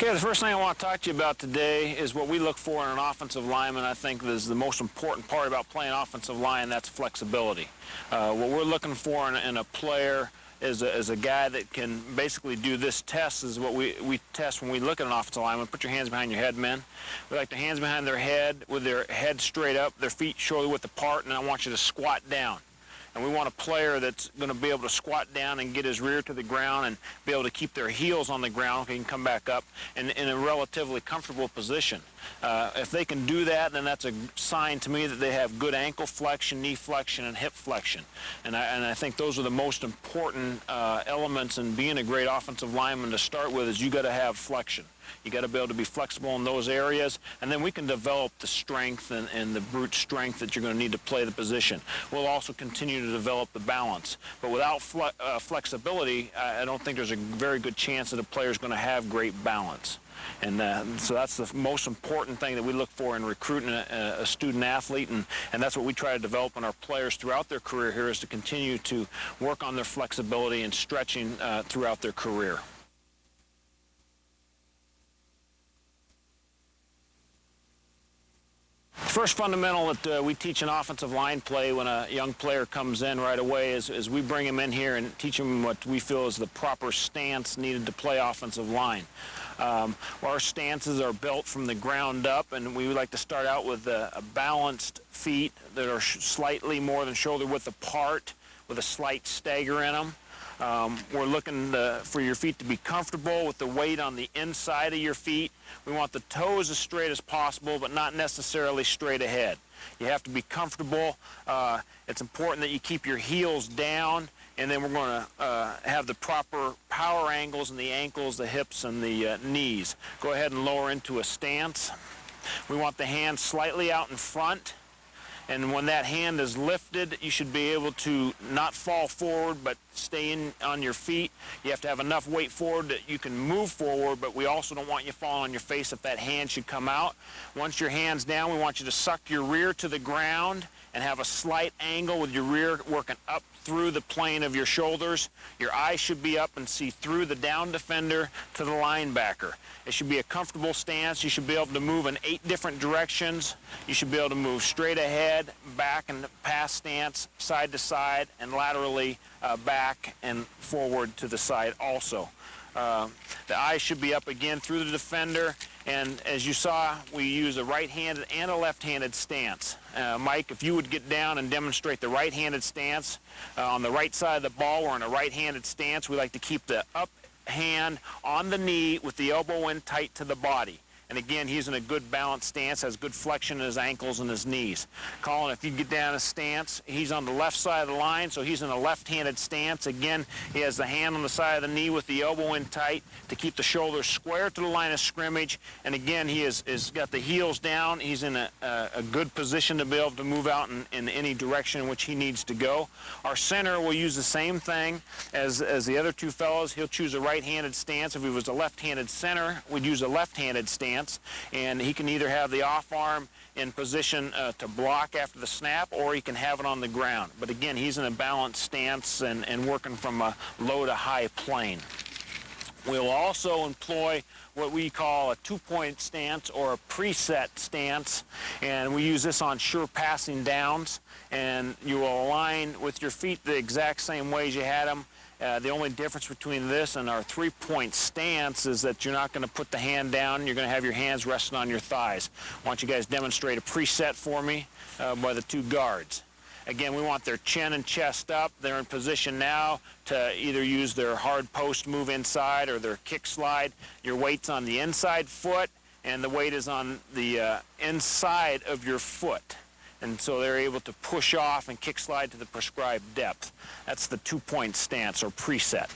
Okay, the first thing I want to talk to you about today is what we look for in an offensive lineman. I think is the most important part about playing offensive line, that's flexibility. What we're looking for in a player is a guy that can basically do this test is what we test when we look at an offensive lineman. Put your hands behind your head, men. We like their hands behind their head with their head straight up, their feet shoulder width apart, and I want you to squat down. And we want a player that's going to be able to squat down and get his rear to the ground and be able to keep their heels on the ground so he can come back up in a relatively comfortable position. If they can do that, then that's a sign to me that they have good ankle flexion, knee flexion, and hip flexion. And I think those are the most important elements in being a great offensive lineman to start with. Is you got to have flexion. You got to be able to be flexible in those areas, and then we can develop the strength and the brute strength that you're going to need to play the position. We'll also continue to develop the balance. But without flexibility, I don't think there's a very good chance that a player is going to have great balance. And so that's the most important thing that we look for in recruiting a student athlete, and that's what we try to develop in our players throughout their career here, is to continue to work on their flexibility and stretching throughout their career. First fundamental that we teach in offensive line play when a young player comes in right away is we bring him in here and teach him what we feel is the proper stance needed to play offensive line. Our stances are built from the ground up, and we would like to start out with a balanced feet that are slightly more than shoulder width apart with a slight stagger in them. We're looking for your feet to be comfortable with the weight on the inside of your feet. We want the toes as straight as possible, but not necessarily straight ahead. You have to be comfortable. It's important that you keep your heels down, and then we're going to have the proper power angles in the ankles, the hips, and the knees. Go ahead and lower into a stance. We want the hands slightly out in front. And when that hand is lifted, you should be able to not fall forward, but stay on your feet. You have to have enough weight forward that you can move forward, but we also don't want you falling on your face if that hand should come out. Once your hand's down, we want you to suck your rear to the ground and have a slight angle with your rear working up through the plane of your shoulders. Your eyes should be up and see through the down defender to the linebacker. It should be a comfortable stance. You should be able to move in 8 different directions. You should be able to move straight ahead, back and pass stance, side to side, and laterally back and forward to the side also. The eyes should be up again through the defender, and as you saw, we use a right-handed and a left-handed stance. Mike, if you would get down and demonstrate the right-handed stance. On the right side of the ball, we're in a right-handed stance. We like to keep the up hand on the knee with the elbow in tight to the body. And again, he's in a good balanced stance, has good flexion in his ankles and his knees. Colin, if you get down a stance, he's on the left side of the line, so he's in a left-handed stance. Again, he has the hand on the side of the knee with the elbow in tight to keep the shoulders square to the line of scrimmage. And again, he is got the heels down. He's in a good position to be able to move out in any direction in which he needs to go. Our center will use the same thing as the other two fellows. He'll choose a right-handed stance. If he was a left-handed center, we'd use a left-handed stance. And he can either have the off arm in position to block after the snap, or he can have it on the ground. But again, he's in a balanced stance and working from a low to high plane. We'll also employ what we call a two-point stance or a preset stance, and we use this on sure passing downs. And you will align with your feet the exact same way as you had them. The only difference between this and our three-point stance is that you're not going to put the hand down. You're going to have your hands resting on your thighs. I want you guys to demonstrate a preset for me by the two guards. Again, we want their chin and chest up. They're in position now to either use their hard post move inside or their kick slide. Your weight's on the inside foot, and the weight is on the inside of your foot. And so they're able to push off and kick slide to the prescribed depth. That's the two-point stance or preset.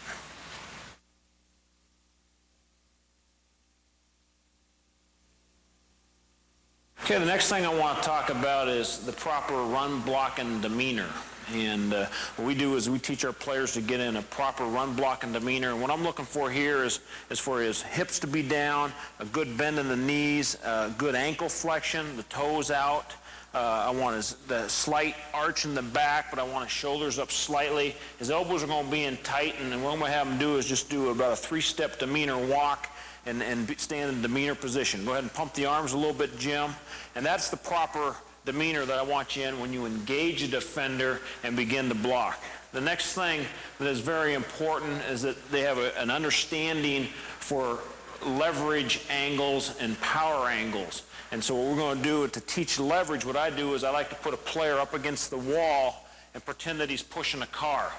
Okay, the next thing I want to talk about is the proper run blocking demeanor. And what we do is we teach our players to get in a proper run blocking demeanor. And what I'm looking for here is for his hips to be down, a good bend in the knees, good ankle flexion, the toes out. I want the slight arch in the back, but I want his shoulders up slightly. His elbows are going to be in tight, and what I'm going to have him do is just do about a 3-step demeanor walk and stand in demeanor position. Go ahead and pump the arms a little bit, Jim. And that's the proper demeanor that I want you in when you engage a defender and begin to block. The next thing that is very important is that they have an understanding for leverage angles and power angles. And so what we're going to do to teach leverage, what I do is I like to put a player up against the wall and pretend that he's pushing a car.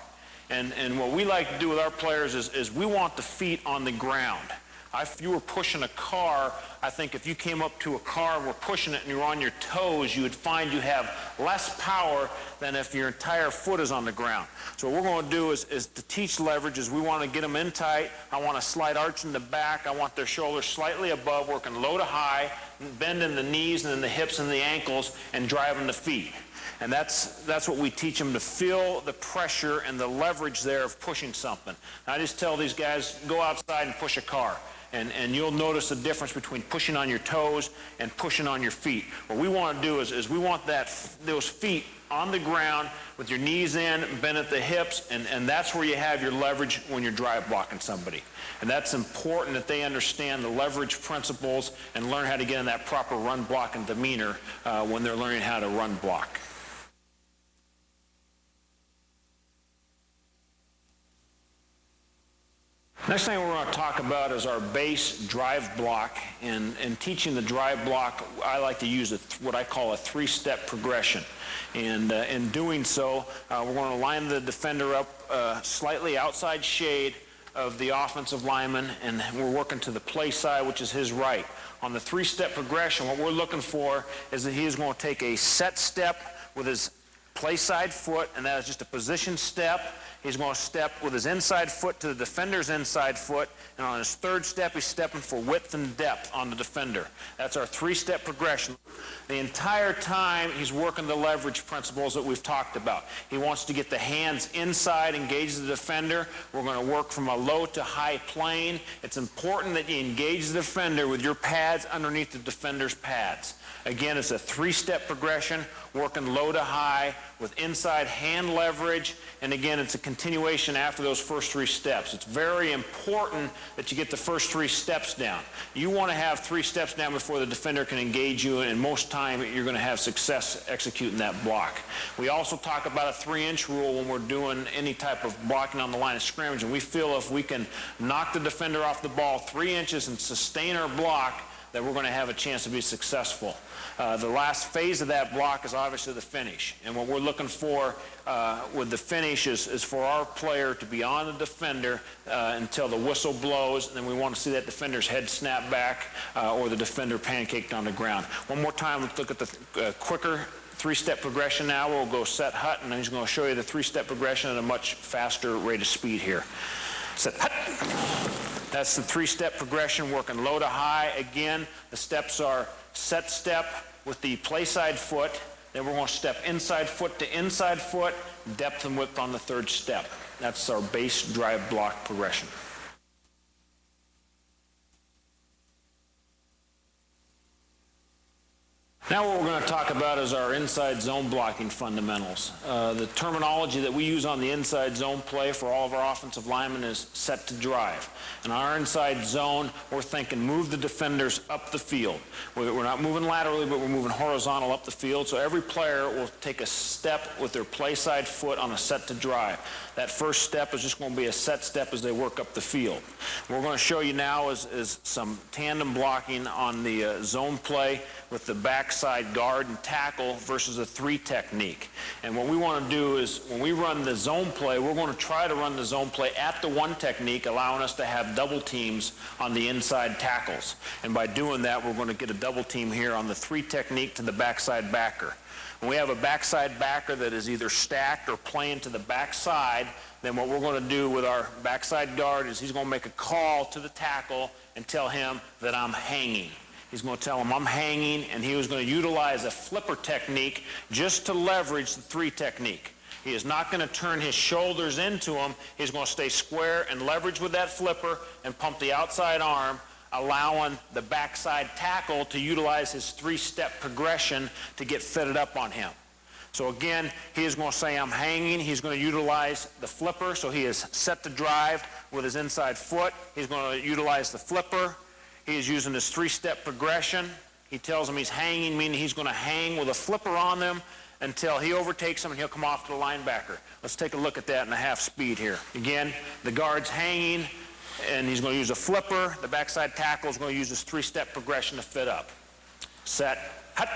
And what we like to do with our players is we want the feet on the ground. If you were pushing a car, I think if you came up to a car and were pushing it and you're on your toes, you would find you have less power than if your entire foot is on the ground. So what we're going to do is to teach leverage is we want to get them in tight. I want a slight arch in the back. I want their shoulders slightly above, working low to high, bending the knees and then the hips and the ankles and driving the feet. And that's what we teach them, to feel the pressure and the leverage there of pushing something. And I just tell these guys, go outside and push a car. And you'll notice the difference between pushing on your toes and pushing on your feet. What we want to do is we want those feet on the ground with your knees in, bent at the hips, and that's where you have your leverage when you're drive blocking somebody. And that's important that they understand the leverage principles and learn how to get in that proper run block and demeanor when they're learning how to run block. Next thing we're going to talk about is our base drive block. And teaching the drive block, I like to use what I call a 3-step progression. And in doing so, we're going to line the defender up slightly outside shade of the offensive lineman, and we're working to the play side, which is his right. On the 3-step progression, what we're looking for is that he is going to take a set step with his play side foot, and that is just a position step. He's going to step with his inside foot to the defender's inside foot, and on his 3rd step, he's stepping for width and depth on the defender. That's our 3-step progression. The entire time, he's working the leverage principles that we've talked about. He wants to get the hands inside, engage the defender. We're going to work from a low to high plane. It's important that you engage the defender with your pads underneath the defender's pads. Again, it's a 3-step progression, working low to high with inside hand leverage, and again, it's a continuation after those first 3 steps. It's very important that you get the first 3 steps down. You want to have 3 steps down before the defender can engage you, and most time you're going to have success executing that block. We also talk about a 3-inch rule when we're doing any type of blocking on the line of scrimmage, and we feel if we can knock the defender off the ball 3 inches and sustain our block, that we're going to have a chance to be successful. The last phase of that block is obviously the finish. And what we're looking for with the finish is for our player to be on the defender until the whistle blows, and then we want to see that defender's head snap back or the defender pancaked on the ground. One more time, let's look at the quicker 3-step progression now. We'll go set hut, and then he's going to show you the 3-step progression at a much faster rate of speed here. Set hut. That's the 3-step progression, working low to high. Again, the steps are set step with the play side foot. Then we're going to step inside foot to inside foot, depth and width on the 3rd step. That's our base drive block progression. Now what we're going to talk about is our inside zone blocking fundamentals. The terminology that we use on the inside zone play for all of our offensive linemen is set to drive. In our inside zone, we're thinking move the defenders up the field. We're not moving laterally, but we're moving horizontal up the field. So every player will take a step with their play side foot on a set to drive. That first step is just going to be a set step as they work up the field. What we're going to show you now is some tandem blocking on the zone play with the backside guard and tackle versus a 3 technique. And what we want to do is when we run the zone play, we're going to try to run the zone play at the 1 technique, allowing us to have double teams on the inside tackles. And by doing that, we're going to get a double team here on the 3 technique to the backside backer. When we have a backside backer that is either stacked or playing to the backside, then what we're going to do with our backside guard is he's going to make a call to the tackle and tell him that I'm hanging. He's going to tell him I'm hanging, and he was going to utilize a flipper technique just to leverage the 3 technique. He is not going to turn his shoulders into him. He's going to stay square and leverage with that flipper and pump the outside arm allowing the backside tackle to utilize his three-step progression to get fitted up on him. So again, he is going to say, I'm hanging. He's going to utilize the flipper. So he is set to drive with his inside foot. He's going to utilize the flipper. He is using his three-step progression. He tells him he's hanging, meaning he's going to hang with a flipper on them until he overtakes him and he'll come off to the linebacker. Let's take a look at that in a half speed here. Again, the guard's hanging, and he's going to use a flipper. The backside tackle is going to use his three-step progression to fit up. Set, hut.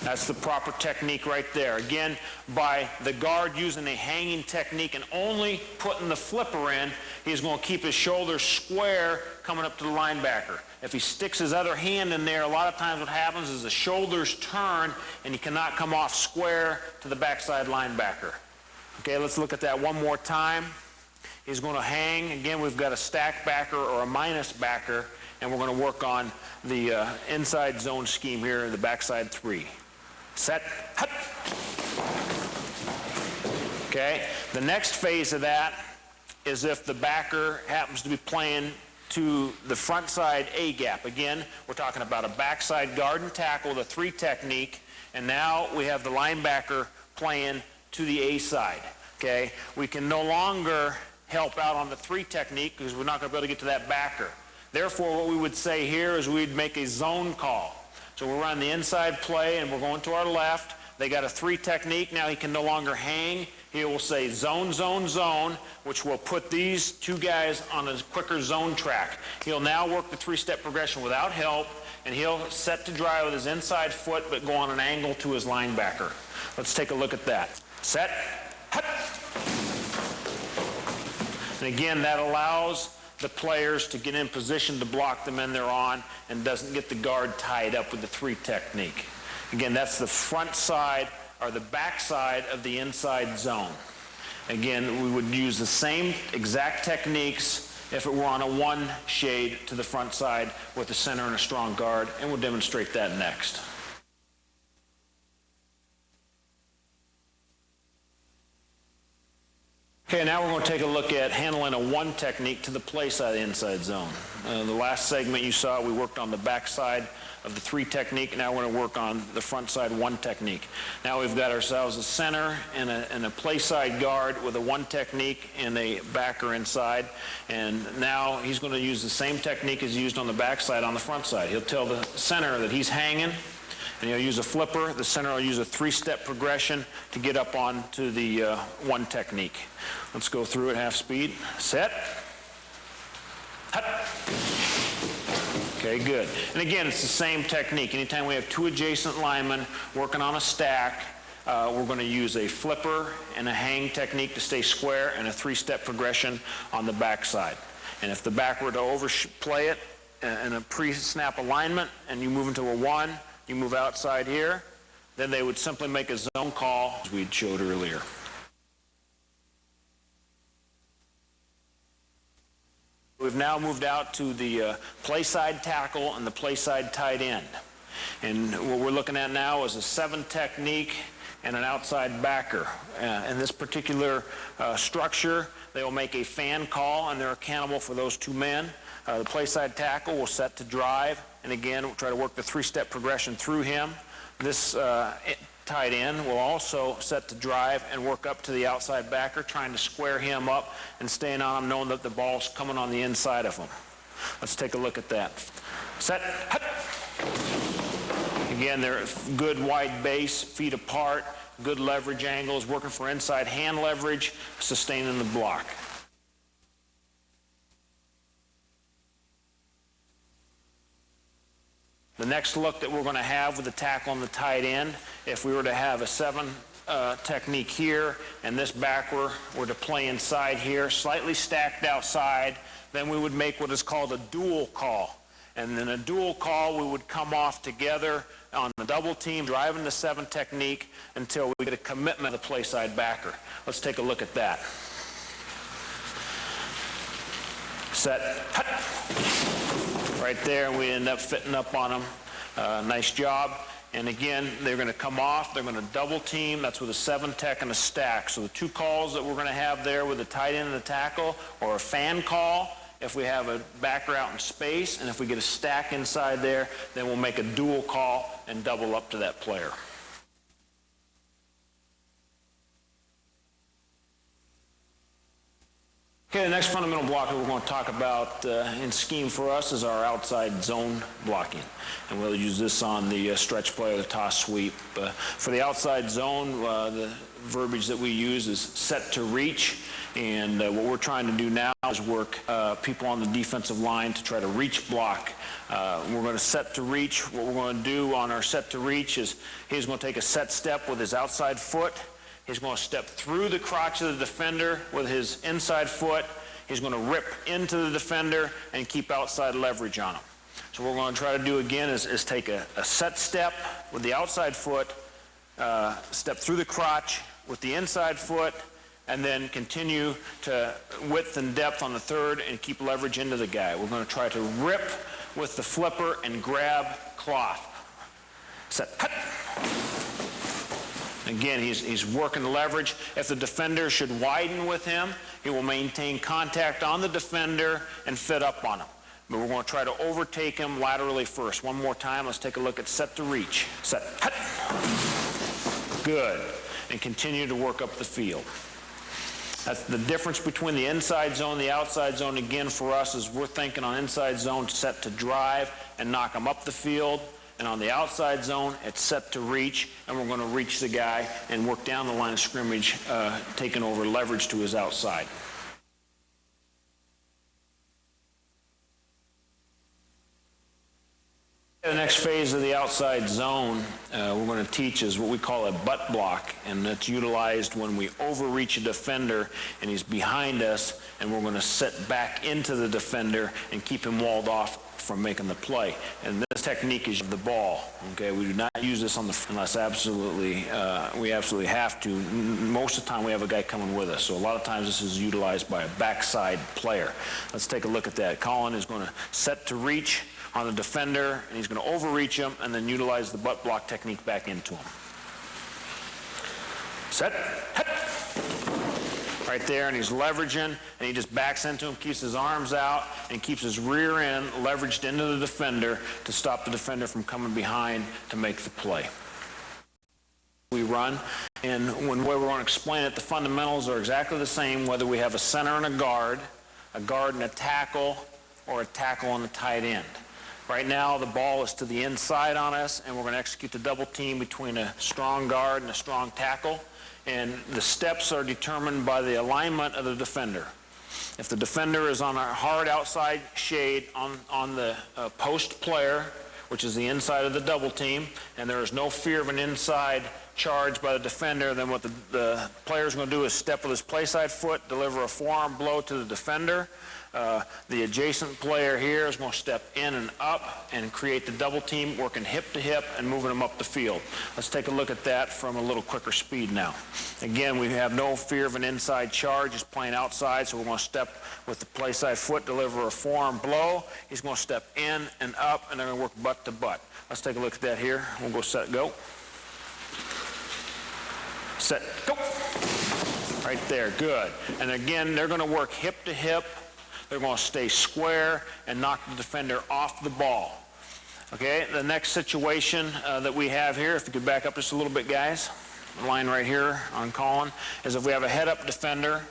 That's the proper technique right there. Again, by the guard using a hanging technique and only putting the flipper in, he's going to keep his shoulders square coming up to the linebacker. If he sticks his other hand in there, a lot of times what happens is the shoulders turn and he cannot come off square to the backside linebacker. Okay, let's look at that one more time. He's going to hang. Again, we've got a stack backer or a minus backer, and we're going to work on the inside zone scheme here, the backside three. Set, hut. Okay, the next phase of that is if the backer happens to be playing to the front side A gap. Again, we're talking about a backside guard and tackle, the three technique, and now we have the linebacker playing to the A side. Okay, we can no longer help out on the three technique because we're not going to be able to get to that backer. Therefore, what we would say here is we'd make a zone call. So we're on the inside play and we're going to our left. They got a three technique. Now he can no longer hang. He will say zone, zone, zone, which will put these two guys on a quicker zone track. He'll now work the three-step progression without help, and he'll set to drive with his inside foot but go on an angle to his linebacker. Let's take a look at that. Set, hut. And again, that allows the players to get in position to block the men they're on and doesn't get the guard tied up with the three technique. Again, that's the front side or the back side of the inside zone. Again, we would use the same exact techniques if it were on a one shade to the front side with a center and a strong guard, and we'll demonstrate that next. Okay, now we're going to take a look at handling a one technique to the play side of the inside zone. The last segment you saw, we worked on the back side of the three technique. Now we're going to work on the front side one technique. Now we've got ourselves a center and a play side guard with a one technique and a backer inside. And now he's going to use the same technique as used on the back side on the front side. He'll tell the center that he's hanging, and he'll use a flipper. The center will use a three-step progression to get up onto the one technique. Let's go through at half speed. Set. Hut. Okay, good. And again, it's the same technique. Anytime we have two adjacent linemen working on a stack, we're going to use a flipper and a hang technique to stay square and a three-step progression on the backside. And if the back were to overplay it in a pre-snap alignment and you move into a one, you move outside here, then they would simply make a zone call as we showed earlier. We've now moved out to the play side tackle and the play side tight end. And what we're looking at now is a seven technique and an outside backer. In this particular structure, they will make a fan call and they're accountable for those two men. The play side tackle will set to drive, and again, we'll try to work the three-step progression through him. This tight end will also set to drive and work up to the outside backer, trying to square him up and staying on him, knowing that the ball's coming on the inside of him. Let's take a look at that. Set, hut. Again, they're good wide base, feet apart, good leverage angles, working for inside hand leverage, sustaining the block. The next look that we're going to have with the tackle and the tight end, if we were to have a seven technique here and this backer were to play inside here, slightly stacked outside, then we would make what is called a dual call. And in a dual call, we would come off together on the double team, driving the seven technique until we get a commitment of the play side backer. Let's take a look at that. Set, hut. Right there, and we end up fitting up on them. Nice job. And again, they're going to come off. They're going to double team. That's with a seven tech and a stack. So the two calls that we're going to have there with the tight end and the tackle, or a fan call if we have a backer out in space, and if we get a stack inside there, then we'll make a dual call and double up to that player. Okay, the next fundamental block that we're going to talk about in scheme for us is our outside zone blocking. And we'll use this on the stretch play or the toss sweep. For the outside zone, the verbiage that we use is set to reach. And what we're trying to do now is work people on the defensive line to try to reach block. We're going to set to reach. What we're going to do on our set to reach is he's going to take a set step with his outside foot. He's going to step through the crotch of the defender with his inside foot. He's going to rip into the defender and keep outside leverage on him. So what we're going to try to do again is take a set step with the outside foot, step through the crotch with the inside foot, and then continue to width and depth on the third and keep leverage into the guy. We're going to try to rip with the flipper and grab cloth. Set. Hut. Again, he's working the leverage. If the defender should widen with him, he will maintain contact on the defender and fit up on him. But we're going to try to overtake him laterally first. One more time, let's take a look at set to reach. Set. Hut. Good. And continue to work up the field. That's the difference between the inside zone and the outside zone. Again, for us, is we're thinking on inside zone set to drive and knock him up the field. And on the outside zone, it's set to reach, and we're going to reach the guy and work down the line of scrimmage, taking over leverage to his outside. The next phase of the outside zone we're going to teach is what we call a butt block, and that's utilized when we overreach a defender and he's behind us, and we're going to set back into the defender and keep him walled off from making the play. And this technique is the ball. Okay, we do not use this on the unless we absolutely have to. Most of the time we have a guy coming with us, so a lot of times this is utilized by a backside player. Let's take a look at that. Colin is going to set to reach on the defender, and he's going to overreach him and then utilize the butt block technique back into him. Set. Hit. Right there, and he's leveraging, and he just backs into him, keeps his arms out, and keeps his rear end leveraged into the defender to stop the defender from coming behind to make the play. We run, and when we're going to explain it, the fundamentals are exactly the same whether we have a center and a guard and a tackle, or a tackle and a tight end. Right now, the ball is to the inside on us, and we're going to execute the double team between a strong guard and a strong tackle. And the steps are determined by the alignment of the defender. If the defender is on a hard outside shade on the post player, which is the inside of the double team, and there is no fear of an inside charge by the defender, then what the player is going to do is step with his play side foot, deliver a forearm blow to the defender. The adjacent player here is going to step in and up and create the double team, working hip to hip and moving them up the field. Let's take a look at that from a little quicker speed now. Again, we have no fear of an inside charge. He's playing outside, so we're going to step with the play side foot, deliver a forearm blow. He's going to step in and up, and they're going to work butt to butt. Let's take a look at that here. We'll go set, go. Set, go. Right there, good. And again, they're going to work hip to hip. They're going to stay square and knock the defender off the ball. Okay, the next situation that we have here, if you could back up just a little bit, guys, the line right here on Colin, is if we have a head-up defender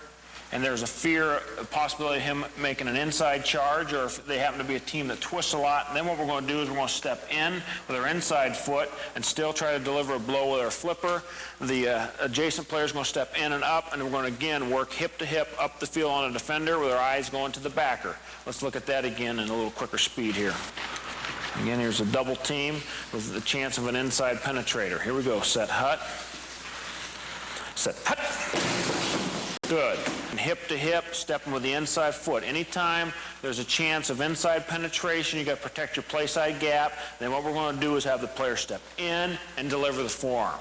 and there's a possibility of him making an inside charge, or if they happen to be a team that twists a lot, then what we're going to do is we're going to step in with our inside foot and still try to deliver a blow with our flipper. The adjacent player is going to step in and up, and we're going to again work hip to hip up the field on a defender with our eyes going to the backer. Let's look at that again in a little quicker speed here. Again, here's a double team with the chance of an inside penetrator. Here we go. Set, hut. Set, hut. Good. And hip to hip, stepping with the inside foot. Anytime there's a chance of inside penetration, you got to protect your play side gap. Then what we're going to do is have the player step in and deliver the forearm.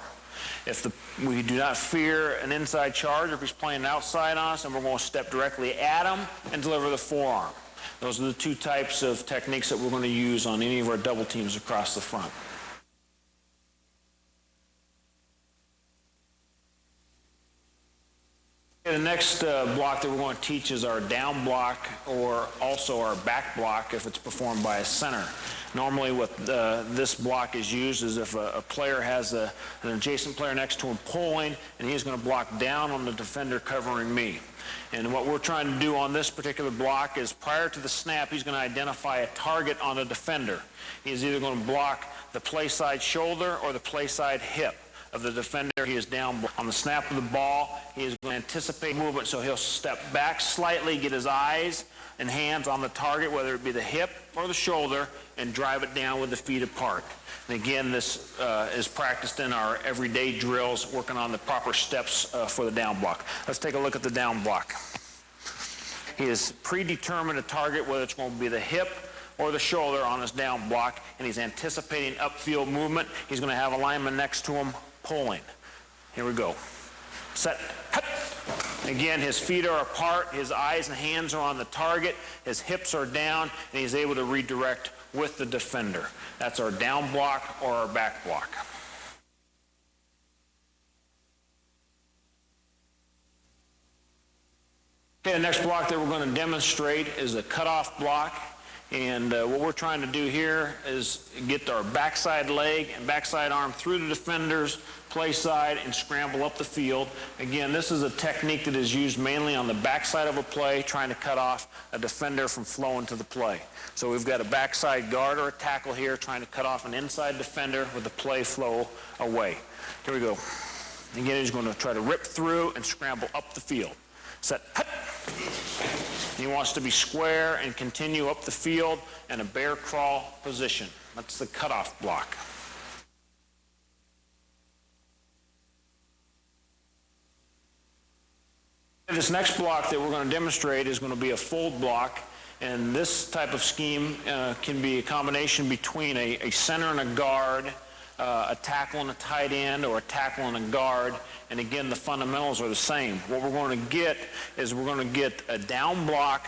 If we do not fear an inside charge, or if he's playing outside on us, then we're going to step directly at him and deliver the forearm. Those are the two types of techniques that we're going to use on any of our double teams across the front. The next block that we're going to teach is our down block, or also our back block if it's performed by a center. Normally what this block is used is if a player has an adjacent player next to him pulling, and he's going to block down on the defender covering me. And what we're trying to do on this particular block is prior to the snap, he's going to identify a target on the defender. He's either going to block the play side shoulder or the play side hip of the defender. He is down on the snap of the ball. He is going to anticipate movement, so he'll step back slightly, get his eyes and hands on the target, whether it be the hip or the shoulder, and drive it down with the feet apart. And again, this is practiced in our everyday drills, working on the proper steps for the down block. Let's take a look at the down block. He has predetermined a target, whether it's going to be the hip or the shoulder on his down block, and he's anticipating upfield movement. He's going to have a lineman next to him pulling. Here we go. Set. Hut. Again, his feet are apart, his eyes and hands are on the target, his hips are down, and he's able to redirect with the defender. That's our down block or our back block. Okay, the next block that we're going to demonstrate is a cutoff block. And what we're trying to do here is get our backside leg and backside arm through the defender's play side and scramble up the field. Again, this is a technique that is used mainly on the backside of a play, trying to cut off a defender from flowing to the play. So we've got a backside guard or a tackle here trying to cut off an inside defender with the play flow away. Here we go. Again, he's going to try to rip through and scramble up the field. Set. Hut. He wants to be square and continue up the field in a bear crawl position. That's the cutoff block. This next block that we're going to demonstrate is going to be a fold block. And this type of scheme can be a combination between a center and a guard, a tackle and a tight end, or a tackle and a guard. And again, the fundamentals are the same. What we're going to get is we're going to get a down block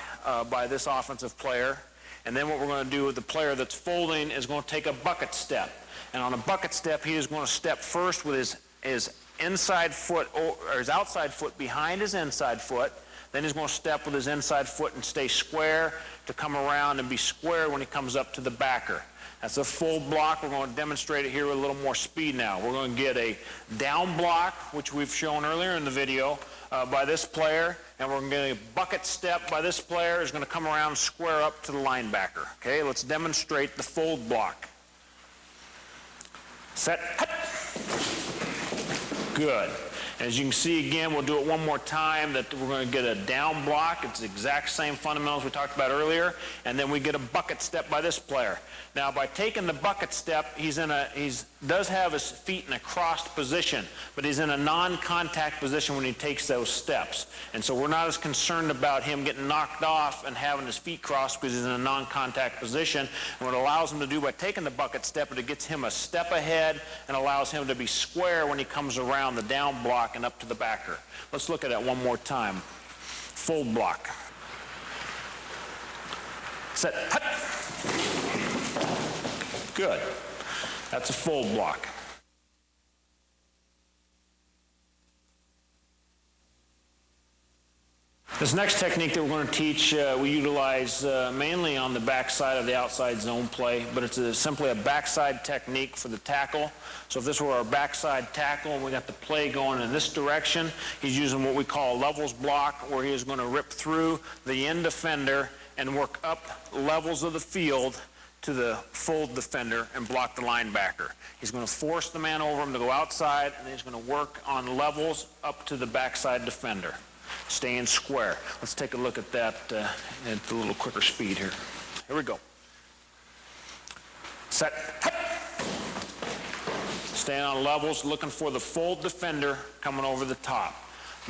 by this offensive player. And then what we're going to do with the player that's folding is going to take a bucket step. And on a bucket step, he is going to step first with his inside foot, or his outside foot behind his inside foot. Then he's going to step with his inside foot and stay square to come around and be square when he comes up to the backer. That's a full block. We're going to demonstrate it here with a little more speed now. We're going to get a down block, which we've shown earlier in the video, by this player, and we're going to get a bucket step by this player who's going to come around square up to the linebacker. Okay, let's demonstrate the fold block. Set. Hut. Good. As you can see, again, we'll do it one more time, that we're going to get a down block. It's the exact same fundamentals we talked about earlier. And then we get a bucket step by this player. Now, by taking the bucket step, he does have his feet in a crossed position, but he's in a non-contact position when he takes those steps. And so we're not as concerned about him getting knocked off and having his feet crossed because he's in a non-contact position. And what it allows him to do by taking the bucket step is it gets him a step ahead and allows him to be square when he comes around the down block and up to the backer. Let's look at that one more time. Fold block. Set. Hut. Good. That's a fold block. This next technique that we're going to teach, we utilize mainly on the backside of the outside zone play, but it's simply a backside technique for the tackle. So if this were our backside tackle and we got the play going in this direction, he's using what we call a levels block, where he is going to rip through the end defender and work up levels of the field to the fold defender and block the linebacker. He's going to force the man over him to go outside, and then he's going to work on levels up to the backside defender, staying square. Let's take a look at that at a little quicker speed here. Here we go. Set. Hut. Staying on levels, looking for the fold defender coming over the top.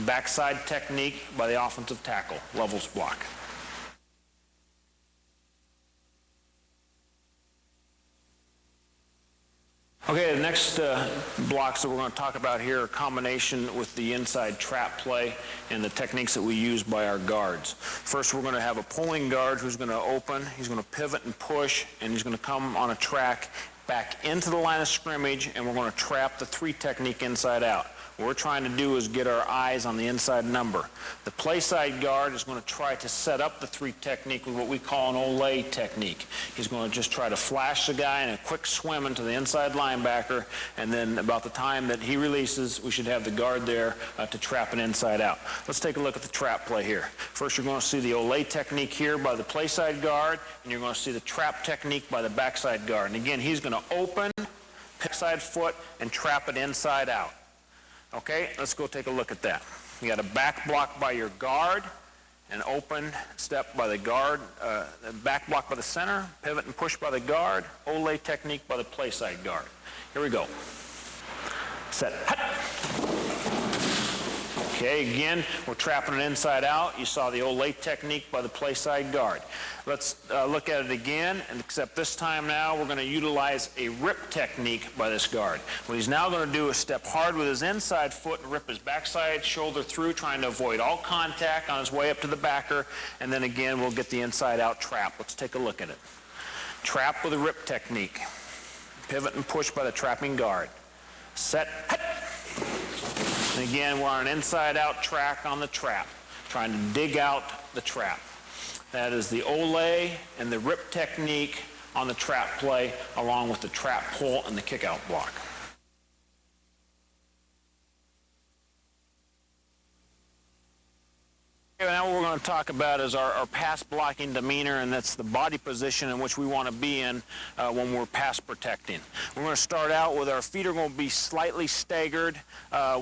Backside technique by the offensive tackle, levels block. Okay, the next blocks that we're going to talk about here are a combination with the inside trap play and the techniques that we use by our guards. First, we're going to have a pulling guard who's going to open. He's going to pivot and push, and he's going to come on a track back into the line of scrimmage, and we're going to trap the three technique inside out. What we're trying to do is get our eyes on the inside number. The play side guard is going to try to set up the 3 technique with what we call an Olay technique. He's going to just try to flash the guy in a quick swim into the inside linebacker, and then about the time that he releases, we should have the guard there to trap it inside out. Let's take a look at the trap play here. First, you're going to see the Olay technique here by the play side guard, and you're going to see the trap technique by the backside guard. And again, he's going to open, backside foot, and trap it inside out. Okay, let's go take a look at that. You got a back block by your guard, an open step by the guard, back block by the center, pivot and push by the guard, Olay technique by the play side guard. Here we go. Set. Okay, again, we're trapping it inside out. You saw the Olay technique by the play side guard. Let's look at it again, and except this time now we're going to utilize a rip technique by this guard. What he's now going to do is step hard with his inside foot and rip his backside shoulder through, trying to avoid all contact on his way up to the backer, and then again we'll get the inside out trap. Let's take a look at it. Trap with a rip technique. Pivot and push by the trapping guard. Set. And again, we're on an inside-out track on the trap, trying to dig out the trap. That is the Olay and the rip technique on the trap play, along with the trap pull and the kick-out block. Now what we're going to talk about is our pass blocking demeanor, and that's the body position in which we want to be in when we're pass protecting. We're going to start out with our feet are going to be slightly staggered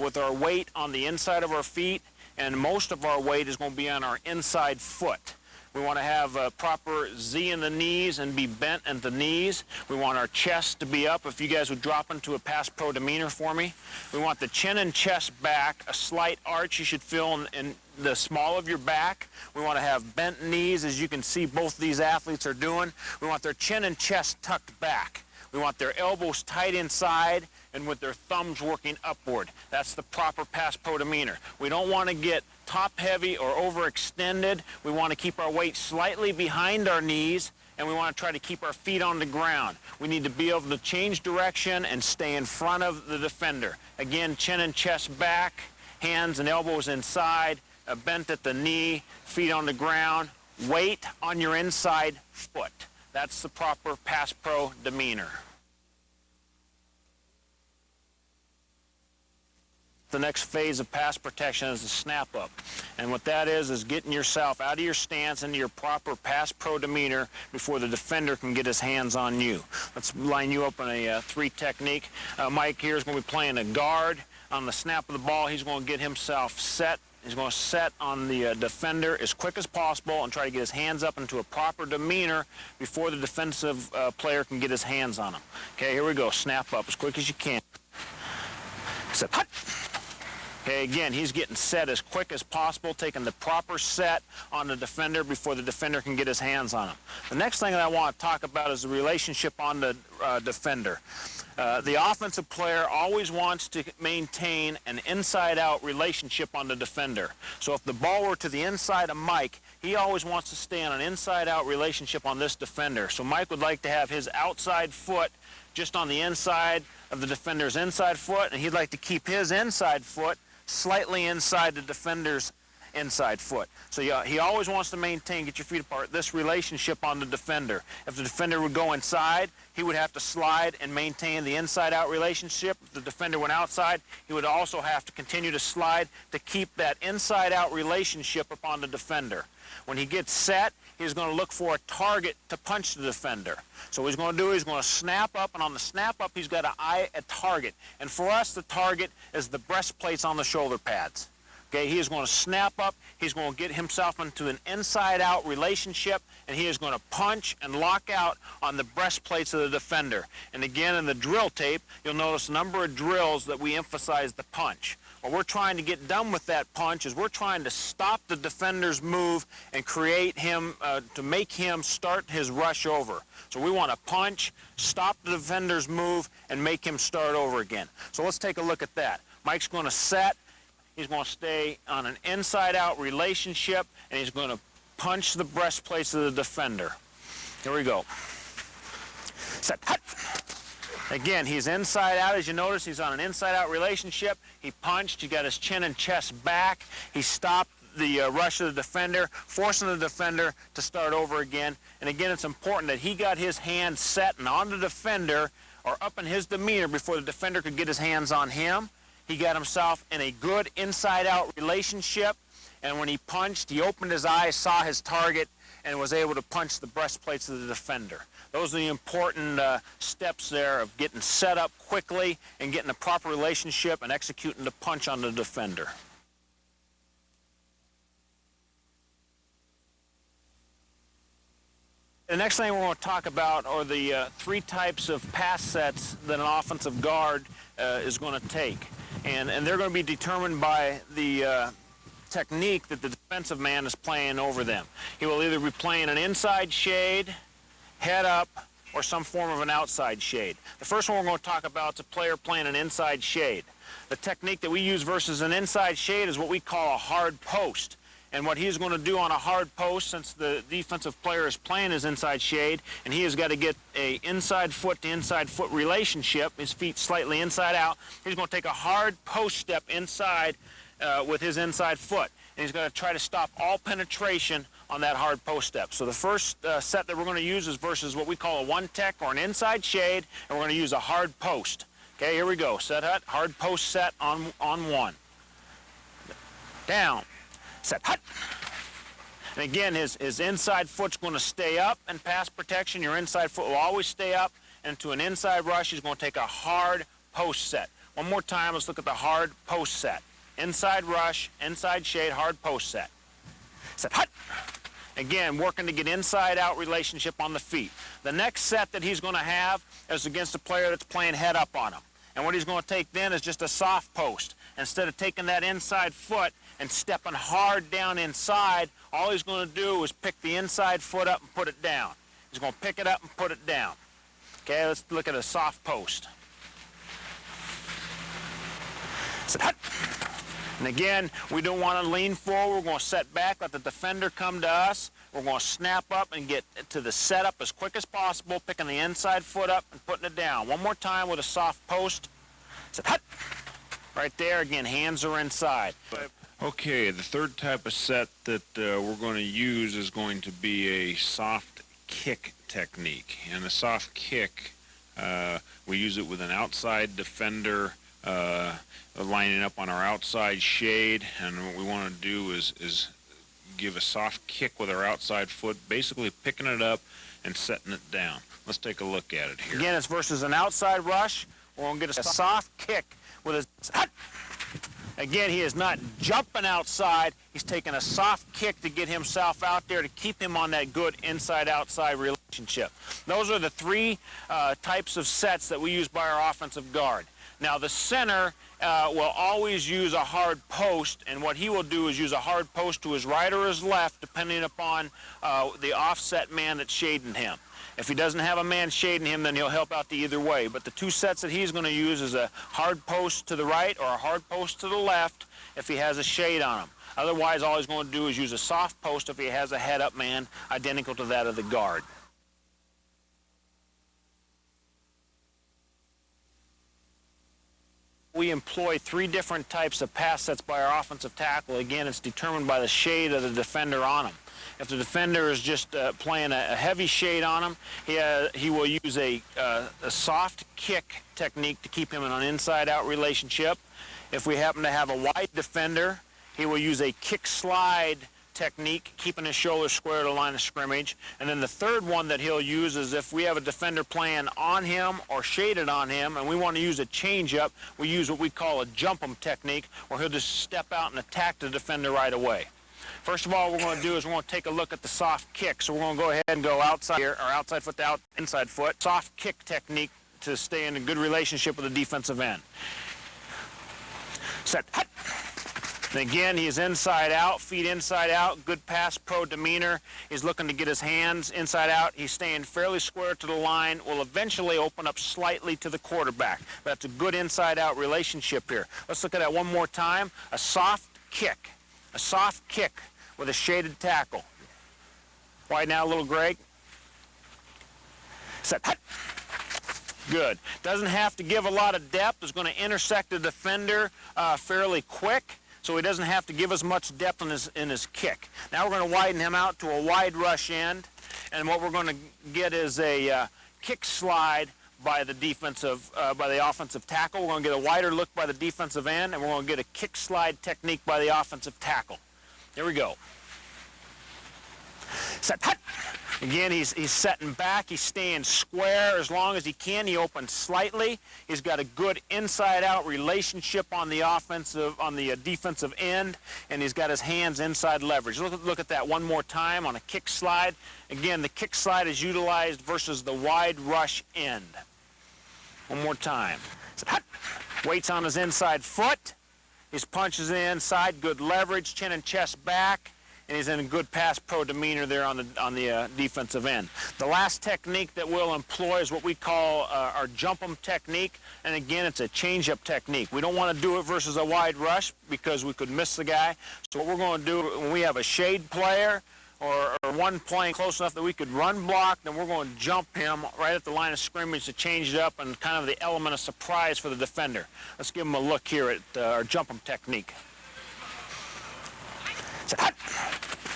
with our weight on the inside of our feet, and most of our weight is going to be on our inside foot. We want to have a proper Z in the knees and be bent at the knees. We want our chest to be up. If you guys would drop into a pass pro demeanor for me. We want the chin and chest back, a slight arch you should feel in the small of your back. We want to have bent knees, as you can see both these athletes are doing. We want their chin and chest tucked back. We want their elbows tight inside and with their thumbs working upward. That's the proper pass pro demeanor. We don't want to get top heavy or overextended. We want to keep our weight slightly behind our knees, and we want to try to keep our feet on the ground. We need to be able to change direction and stay in front of the defender. Again, chin and chest back, hands and elbows inside, bent at the knee, feet on the ground, weight on your inside foot. That's the proper pass pro demeanor. The next phase of pass protection is the snap up. And what that is getting yourself out of your stance into your proper pass pro demeanor before the defender can get his hands on you. Let's line you up in a 3 technique. Mike here is going to be playing a guard. On the snap of the ball, he's going to get himself set. He's going to set on the defender as quick as possible and try to get his hands up into a proper demeanor before the defensive player can get his hands on him. Okay, here we go. Snap up as quick as you can. Set. Okay, again, he's getting set as quick as possible, taking the proper set on the defender before the defender can get his hands on him. The next thing that I want to talk about is the relationship on the defender. The offensive player always wants to maintain an inside-out relationship on the defender. So if the ball were to the inside of Mike, he always wants to stay on an inside-out relationship on this defender. So Mike would like to have his outside foot just on the inside of the defender's inside foot, and he'd like to keep his inside foot slightly inside the defender's inside foot. So he always wants to maintain, get your feet apart, this relationship on the defender. If the defender would go inside, he would have to slide and maintain the inside-out relationship. If the defender went outside, he would also have to continue to slide to keep that inside-out relationship upon the defender. When he gets set, he's going to look for a target to punch the defender. So what he's going to do is he's going to snap up, and on the snap up, he's got to eye a target. And for us, the target is the breastplates on the shoulder pads. Okay, he is going to snap up, he's going to get himself into an inside-out relationship, and he is going to punch and lock out on the breastplates of the defender. And again, in the drill tape, you'll notice a number of drills that we emphasize the punch. What we're trying to get done with that punch is we're trying to stop the defender's move and create him, to make him start his rush over. So we want to punch, stop the defender's move, and make him start over again. So let's take a look at that. Mike's going to set. He's going to stay on an inside-out relationship, and he's going to punch the breastplates of the defender. Here we go. Set. Again, he's inside out. As you notice, he's on an inside-out relationship. He punched. He got his chin and chest back. He stopped the rush of the defender, forcing the defender to start over again. And again, it's important that he got his hands set and on the defender, or up in his demeanor, before the defender could get his hands on him. He got himself in a good inside-out relationship. And when he punched, he opened his eyes, saw his target, and was able to punch the breastplates of the defender. Those are the important steps there of getting set up quickly and getting a proper relationship and executing the punch on the defender. The next thing we're going to talk about are the three types of pass sets that an offensive guard is going to take. And they're going to be determined by the technique that the defensive man is playing over them. He will either be playing an inside shade, head up, or some form of an outside shade. The first one we're going to talk about is a player playing an inside shade. The technique that we use versus an inside shade is what we call a hard post. And what he's going to do on a hard post, since the defensive player is playing his inside shade, and he has got to get a inside foot to inside foot relationship, his feet slightly inside out, he's going to take a hard post step inside with his inside foot. And he's going to try to stop all penetration on that hard post step. So the first set that we're going to use is versus what we call a one-tech or an inside shade, and we're going to use a hard post. Okay, here we go. Set hut, hard post set on one. Down. Set hut. And again, his inside foot's going to stay up in pass protection. Your inside foot will always stay up. And to an inside rush, he's going to take a hard post set. One more time, let's look at the hard post set. Inside rush, inside shade, hard post set. Set hut. Again, working to get inside-out relationship on the feet. The next set that he's going to have is against a player that's playing head up on him. And what he's going to take then is just a soft post. Instead of taking that inside foot and stepping hard down inside, all he's going to do is pick the inside foot up and put it down. He's going to pick it up and put it down. Okay, let's look at a soft post. Set hut. And again, we don't want to lean forward. We're going to set back, let the defender come to us. We're going to snap up and get to the setup as quick as possible, picking the inside foot up and putting it down. One more time with a soft post. Set hut. Right there, again, hands are inside. Okay, the third type of set that we're going to use is going to be a soft kick technique. And the soft kick, we use it with an outside defender lining up on our outside shade, and what we want to do is give a soft kick with our outside foot, basically picking it up and setting it down. Let's take a look at it here. Again, it's versus an outside rush. We're going to get a soft kick with his hut. Again, he is not jumping outside. He's taking a soft kick to get himself out there to keep him on that good inside-outside relationship. Those are the three types of sets that we use by our offensive guard. Now, the center will always use a hard post, and what he will do is use a hard post to his right or his left, depending upon the offset man that's shading him. If he doesn't have a man shading him, then he'll help out the either way. But the two sets that he's going to use is a hard post to the right or a hard post to the left if he has a shade on him. Otherwise, all he's going to do is use a soft post if he has a head-up man identical to that of the guard. We employ three different types of pass sets by our offensive tackle. Again, it's determined by the shade of the defender on him. If the defender is just playing a heavy shade on him, he will use a soft kick technique to keep him in an inside-out relationship. If we happen to have a wide defender, he will use a kick slide technique, keeping his shoulders square to the line of scrimmage. And then the third one that he'll use is if we have a defender playing on him or shaded on him and we want to use a change-up, we use what we call a jump 'em technique, where he'll just step out and attack the defender right away. First of all, what we're going to do is we're going to take a look at the soft kick. So we're going to go ahead and go outside here, or outside foot to inside foot. Soft kick technique to stay in a good relationship with the defensive end. Set. Hut. And again, he's inside out, feet inside out, good pass pro demeanor. He's looking to get his hands inside out. He's staying fairly square to the line, will eventually open up slightly to the quarterback. That's a good inside out relationship here. Let's look at that one more time. A soft kick. A soft kick with a shaded tackle. Widen out a little, Greg. Set. Hut. Good. Doesn't have to give a lot of depth. It's going to intersect the defender fairly quick, so he doesn't have to give as much depth in his kick. Now we're going to widen him out to a wide rush end, and what we're going to get is a kick slide by the offensive tackle. We're going to get a wider look by the defensive end, and we're going to get a kick slide technique by the offensive tackle. Here we go. Set, hut. Again, he's setting back. He's staying square as long as he can. He opens slightly. He's got a good inside-out relationship on the defensive end, and he's got his hands inside leverage. Look at that one more time on a kick slide. Again, the kick slide is utilized versus the wide rush end. One more time. Set, hut. Weights on his inside foot. His punches in inside, good leverage, chin and chest back, and he's in a good pass pro demeanor there on the defensive end. The last technique that we'll employ is what we call our jump 'em technique, and again, it's a change-up technique. We don't want to do it versus a wide rush because we could miss the guy. So what we're going to do when we have a shade player or one playing close enough that we could run block, then we're going to jump him right at the line of scrimmage to change it up and kind of the element of surprise for the defender. Let's give him a look here at our jump 'em technique.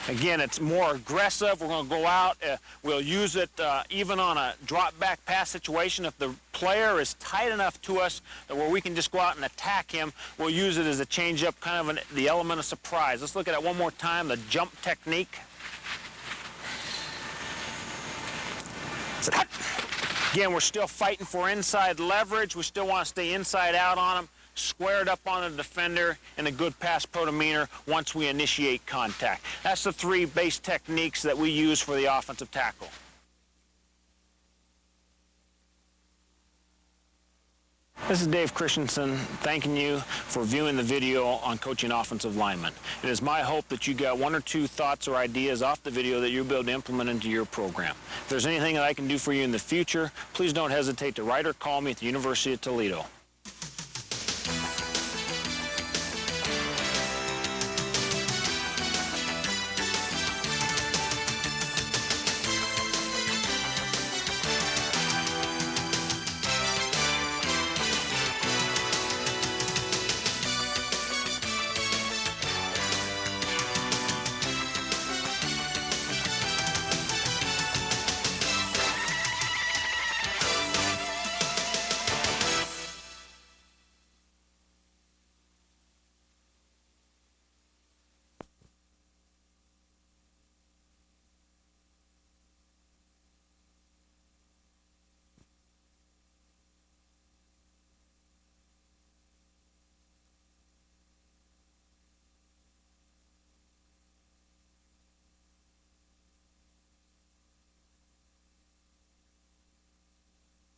Again, it's more aggressive. We're going to go out. We'll use it even on a drop back pass situation. If the player is tight enough to us that where we can just go out and attack him, we'll use it as a change-up, kind of the element of surprise. Let's look at it one more time, the jump technique. Again, we're still fighting for inside leverage. We still want to stay inside out on him, squared up on the defender, and a good pass pro demeanor once we initiate contact. That's the three base techniques that we use for the offensive tackle. This is Dave Christensen thanking you for viewing the video on coaching offensive linemen. It is my hope that you got one or two thoughts or ideas off the video that you'll be able to implement into your program. If there's anything that I can do for you in the future, please don't hesitate to write or call me at the University of Toledo.